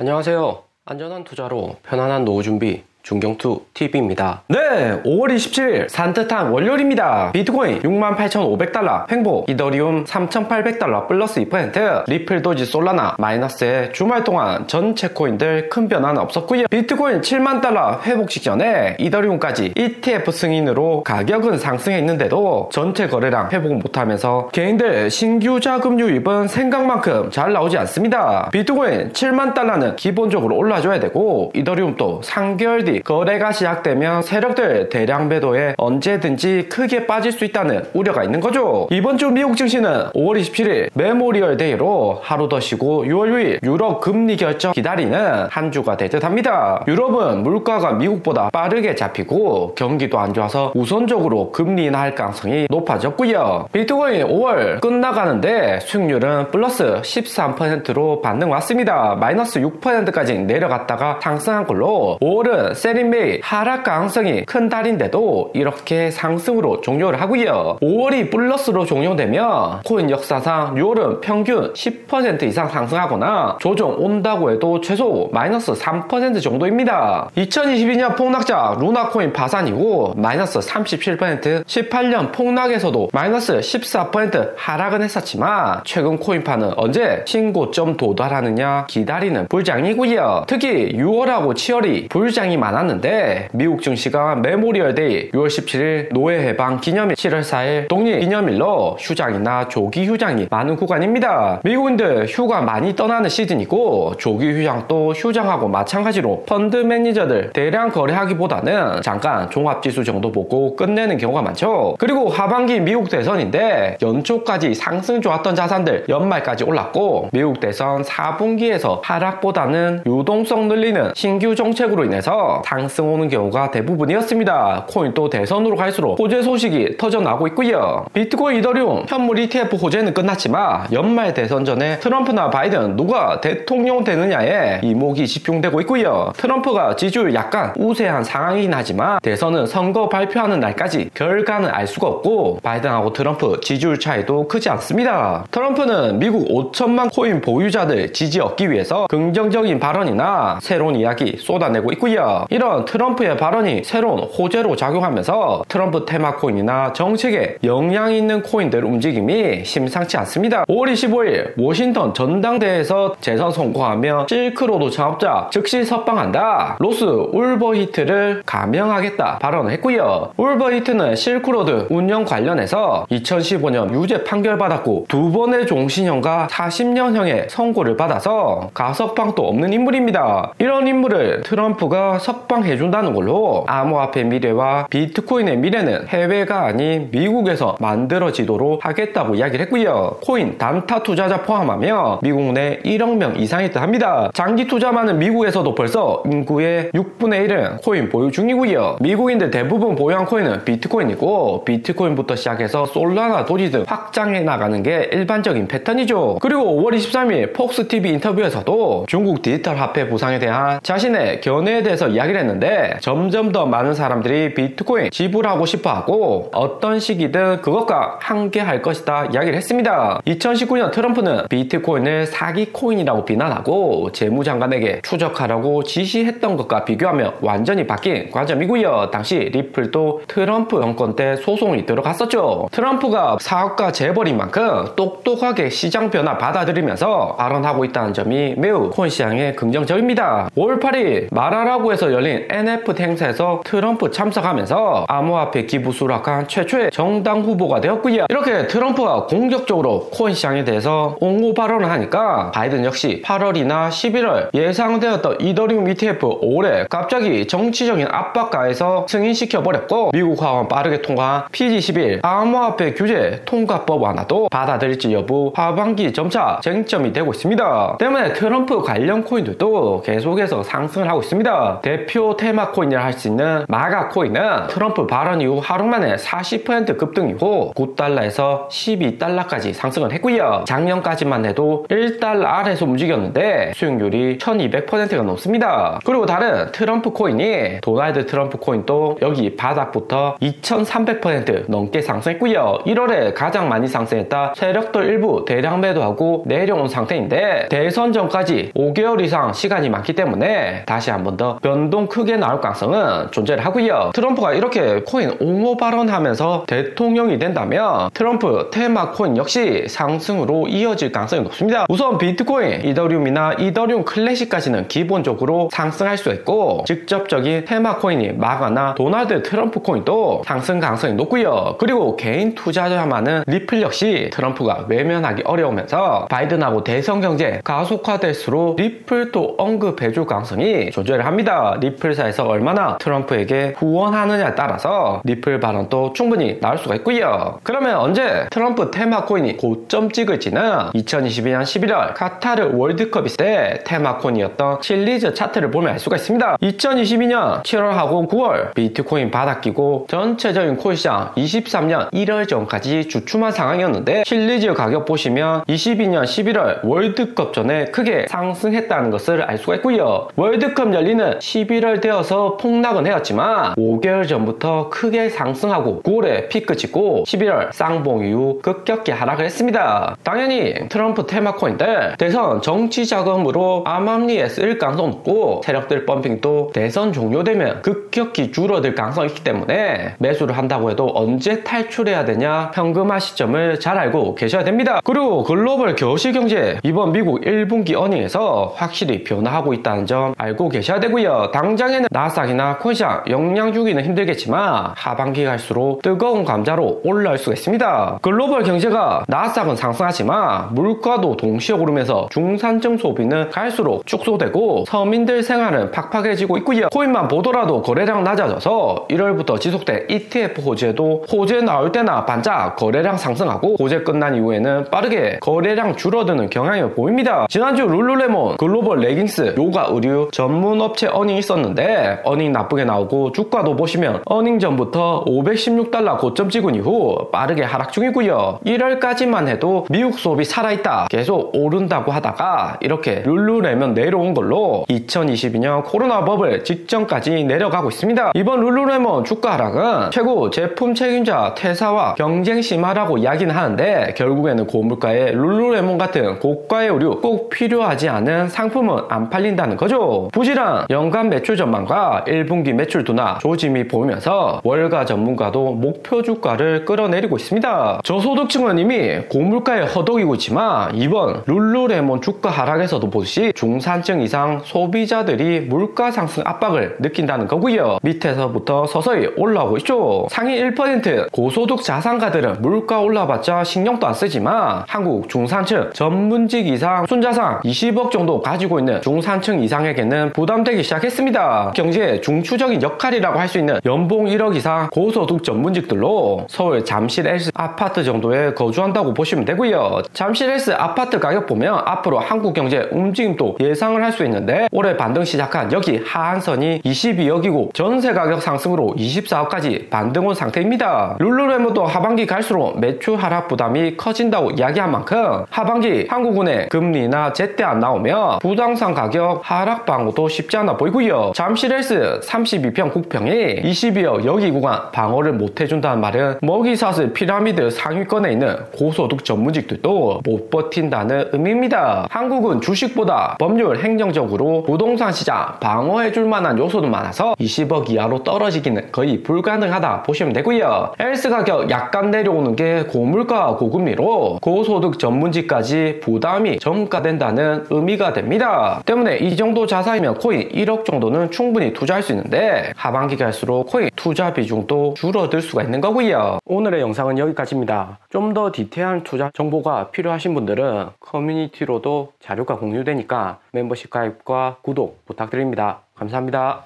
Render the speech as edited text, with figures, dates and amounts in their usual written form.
안녕하세요. 안전한 투자로 편안한 노후 준비 중경투TV입니다. 네, 5월 27일 산뜻한 월요일입니다. 비트코인 68,500달러 횡보, 이더리움 3,800달러 플러스 2%, 리플, 도지, 솔라나 마이너스에 주말 동안 전체 코인들 큰 변화는 없었고요. 비트코인 7만 달러 회복 직전에 이더리움까지 ETF 승인으로 가격은 상승했는데도 전체 거래량 회복 못하면서 개인들 신규 자금 유입은 생각만큼 잘 나오지 않습니다. 비트코인 7만 달러는 기본적으로 올라줘야 되고, 이더리움도 3개월 뒤 거래가 시작되면 세력들 대량 매도에 언제든지 크게 빠질 수 있다는 우려가 있는 거죠. 이번 주 미국 증시는 5월 27일 메모리얼 데이로 하루 더 쉬고 6월 6일 유럽 금리 결정 기다리는 한 주가 될 듯합니다. 유럽은 물가가 미국보다 빠르게 잡히고 경기도 안 좋아서 우선적으로 금리 인하할 가능성이 높아졌고요. 비트코인 5월 끝나가는데 수익률은 플러스 13%로 반등 왔습니다. 마이너스 6%까지 내려갔다가 상승한 걸로 5월은 세린메이 하락 가능성이 큰 달인데도 이렇게 상승으로 종료를 하고요. 5월이 플러스로 종료되면 코인 역사상 6월은 평균 10% 이상 상승하거나 조정 온다고 해도 최소 마이너스 3% 정도입니다. 2022년 폭락자 루나코인 파산이고 마이너스 37%, 18년 폭락에서도 마이너스 14% 하락은 했었지만 최근 코인파는 언제 신고점 도달하느냐 기다리는 불장이고요. 특히 6월하고 7월이 불장이 많았는데 미국 증시가 메모리얼 데이 6월 17일 노예 해방 기념일, 7월 4일 독립 기념일로 휴장이나 조기 휴장이 많은 구간입니다. 미국인들 휴가 많이 떠나는 시즌이고 조기 휴장도 휴장하고 마찬가지로 펀드 매니저들 대량 거래하기보다는 잠깐 종합지수 정도 보고 끝내는 경우가 많죠. 그리고 하반기 미국 대선인데 연초까지 상승 좋았던 자산들 연말까지 올랐고, 미국 대선 4분기에서 하락보다는 유동성 늘리는 신규 정책으로 인해서 상승 오는 경우가 대부분이었습니다. 코인도 대선으로 갈수록 호재 소식이 터져나오고 있고요. 비트코인, 이더리움, 현물 ETF 호재는 끝났지만 연말 대선 전에 트럼프나 바이든 누가 대통령 되느냐에 이목이 집중되고 있고요. 트럼프가 지지율 약간 우세한 상황이긴 하지만 대선은 선거 발표하는 날까지 결과는 알 수가 없고, 바이든하고 트럼프 지지율 차이도 크지 않습니다. 트럼프는 미국 5천만 코인 보유자들 지지 얻기 위해서 긍정적인 발언이나 새로운 이야기 쏟아내고 있고요. 이런 트럼프의 발언이 새로운 호재로 작용하면서 트럼프 테마 코인이나 정책에 영향이 있는 코인들 움직임이 심상치 않습니다. 5월 25일 워싱턴 전당대회에서 재선 성공하며 실크로드 창업자 즉시 석방한다, 로스 울버히트를 감형하겠다 발언을 했고요. 울버히트는 실크로드 운영 관련해서 2015년 유죄 판결받았고 2번의 종신형과 40년형의 선고를 받아서 가석방도 없는 인물입니다. 이런 인물을 트럼프가 석방해준다는 걸로 암호화폐 미래와 비트코인의 미래는 해외가 아닌 미국에서 만들어지도록 하겠다고 이야기를 했고요. 코인 단타 투자자 포함하며 미국 내 1억 명 이상이 합니다. 장기 투자 많은 미국에서도 벌써 인구의 6분의 1은 코인 보유 중이고요. 미국인들 대부분 보유한 코인은 비트코인이고, 비트코인부터 시작해서 솔라나, 도지 등 확장해 나가는 게 일반적인 패턴이죠. 그리고 5월 23일 폭스TV 인터뷰에서도 중국 디지털 화폐 부상에 대한 자신의 견해에 대해서 이야기를 했는데, 점점 더 많은 사람들이 비트코인 지불하고 싶어하고 어떤 시기든 그것과 함께할 것이다 이야기를 했습니다. 2019년 트럼프는 비트코인을 사기 코인이라고 비난하고 재무장관에게 추적하라고 지시했던 것과 비교하면 완전히 바뀐 관점이고요. 당시 리플도 트럼프 정권 때 소송이 들어갔었죠. 트럼프가 사업가 재벌인 만큼 똑똑하게 시장 변화 받아들이면서 발언하고 있다는 점이 매우 코인 시장에 긍정적입니다. 5월 8일 마라라구에서 열린 NFT 행사에서 트럼프 참석하면서 암호화폐 기부 수락한 최초의 정당 후보가 되었고요. 이렇게 트럼프가 공격적으로 코인 시장에 대해서 옹호 발언을 하니까 바이든 역시 8월이나 11월 예상되었던 이더리움 ETF 올해 갑자기 정치적인 압박가에서 승인시켜버렸고, 미국 하원 빠르게 통과한 PG11 암호화폐 규제 통과법 하나도 받아들일지 여부 하반기 점차 쟁점이 되고 있습니다. 때문에 트럼프 관련 코인들도 계속해서 상승을 하고 있습니다. 대표 테마 코인이라 할 수 있는 마가 코인은 트럼프 발언 이후 하루 만에 40% 급등 이후 9달러에서 12달러까지 상승을 했고요. 작년까지만 해도 1달러 아래에서 움직였는데 수익률이 1200%가 넘습니다. 그리고 다른 트럼프 코인이 도널드 트럼프 코인도 여기 바닥부터 2300% 넘게 상승했고요. 1월에 가장 많이 상승했다 세력들 일부 대량 매도하고 내려온 상태인데 대선 전까지 5개월 이상 시간이 많기 때문에 다시 한 번 더 변동 크게 나올 가능성은 존재를 하고요. 트럼프가 이렇게 코인 옹호 발언하면서 대통령이 된다면 트럼프 테마 코인 역시 상승으로 이어질 가능성이 높습니다. 우선 비트코인, 이더리움이나 이더리움 클래식까지는 기본적으로 상승할 수 있고 직접적인 테마 코인이 마가나 도널드 트럼프 코인도 상승 가능성이 높고요. 그리고 개인 투자자만은 리플 역시 트럼프가 외면하기 어려우면서 바이든하고 대선 경제 가속화될수록 리플도 언급해줄 가능성이 존재를 합니다. 리플사에서 얼마나 트럼프에게 후원하느냐에 따라서 리플 발언도 충분히 나올 수가 있고요. 그러면 언제 트럼프 테마 코인이 고점 찍을지는 2022년 11월 카타르 월드컵 있을 때 테마 코인이었던 칠리즈 차트를 보면 알 수가 있습니다. 2022년 7월하고 9월 비트코인 바닥 끼고 전체적인 코인 시장 23년 1월 전까지 주춤한 상황이었는데 칠리즈 가격 보시면 22년 11월 월드컵 전에 크게 상승했다는 것을 알 수가 있고요. 월드컵 열리는 11월 되어서 폭락은 해왔지만 5개월 전부터 크게 상승하고 9월에 피크 찍고 11월 쌍봉 이후 급격히 하락을 했습니다. 당연히 트럼프 테마 코인들 대선 정치 자금으로 암암리에 쓰일 가능성 높고 세력들 펌핑도 대선 종료되면 급격히 줄어들 가능성이 있기 때문에 매수를 한다고 해도 언제 탈출해야 되냐 현금화 시점을 잘 알고 계셔야 됩니다. 그리고 글로벌 겨울경제 이번 미국 1분기 어닝에서 확실히 변화하고 있다는 점 알고 계셔야 되고요. 당장에는 나스닥이나 코인시장 영향 주기는 힘들겠지만 하반기 갈수록 뜨거운 감자로 올라올 수가 있습니다. 글로벌 경제가 나스닥은 상승하지만 물가도 동시에 오르면서 중산층 소비는 갈수록 축소되고 서민들 생활은 팍팍해지고 있고요. 코인만 보더라도 거래량 낮아져서 1월부터 지속된 ETF 호재도 호재 나올 때나 반짝 거래량 상승하고 호재 끝난 이후에는 빠르게 거래량 줄어드는 경향이 보입니다. 지난주 룰루레몬, 글로벌 레깅스, 요가 의류 전문 업체 어닝이 있었는데 어닝 나쁘게 나오고 주가도 보시면 어닝 전부터 516달러 고점 찍은 이후 빠르게 하락 중이고요. 1월까지만 해도 미국 수업이 살아있다 계속 오른다고 하다가 이렇게 룰루레몬 내려온 걸로 2022년 코로나 버블 직전까지 내려가고 있습니다. 이번 룰루레몬 주가 하락은 최고 제품 책임자 퇴사와 경쟁 심화라고 이야기는 하는데 결국에는 고물가에 룰루레몬 같은 고가의 의류 꼭 필요하지 않은 상품은 안 팔린다는 거죠. 부지런 연간 매출 전망과 1분기 매출 둔화 조짐이 보이면서 월가 전문가도 목표 주가를 끌어내리고 있습니다. 저소득층은 이미 고물가에 허덕이고 있지만 이번 룰루레몬 주가 하락에서도 보듯이 중산층 이상 소비자들이 물가 상승 압박을 느낀다는 거고요. 밑에서부터 서서히 올라오고 있죠. 상위 1% 고소득 자산가들은 물가 올라봤자 신경도 안 쓰지만 한국 중산층 전문직 이상 순자산 20억 정도 가지고 있는 중산층 이상에게는 부담되기 시작했습니다. 경제의 중추적인 역할이라고 할 수 있는 연봉 1억 이상 고소득 전문직들로 서울 잠실 L스 아파트 정도에 거주한다고 보시면 되고요. 잠실 L스 아파트 가격 보면 앞으로 한국 경제 움직임도 예상을 할 수 있는데 올해 반등 시작한 여기 하한선이 22억이고 전세 가격 상승으로 24억까지 반등 온 상태입니다. 룰루레몬도 하반기 갈수록 매출 하락 부담이 커진다고 이야기한 만큼 하반기 한국은행 금리나 제때 안 나오면 부동산 가격 하락 방어도 쉽지 않아 보이고요. 잠실 L스 32평 국평이 22억 여기 구간 방어를 못 해준다는 말은 먹이사슬 피라미드 상위권에 있는 고소득 전문직들도 못 버틴다는 의미입니다. 한국은 주식보다 법률 행정적으로 부동산 시장 방어해줄 만한 요소도 많아서 20억 이하로 떨어지기는 거의 불가능하다 보시면 되고요. L스 가격 약간 내려오는 게 고물가 고금리로 고소득 전문직까지 부담이 전가된다는 의미가 됩니다. 때문에 이 정도 자산이면 코인 1억 정도는 충분히 투자할 수 있는데 하반기 갈수록 코인 투자 비중도 줄어들 수가 있는 거고요. 오늘의 영상은 여기까지입니다. 좀 더 디테일한 투자 정보가 필요하신 분들은 커뮤니티로도 자료가 공유되니까 멤버십 가입과 구독 부탁드립니다. 감사합니다.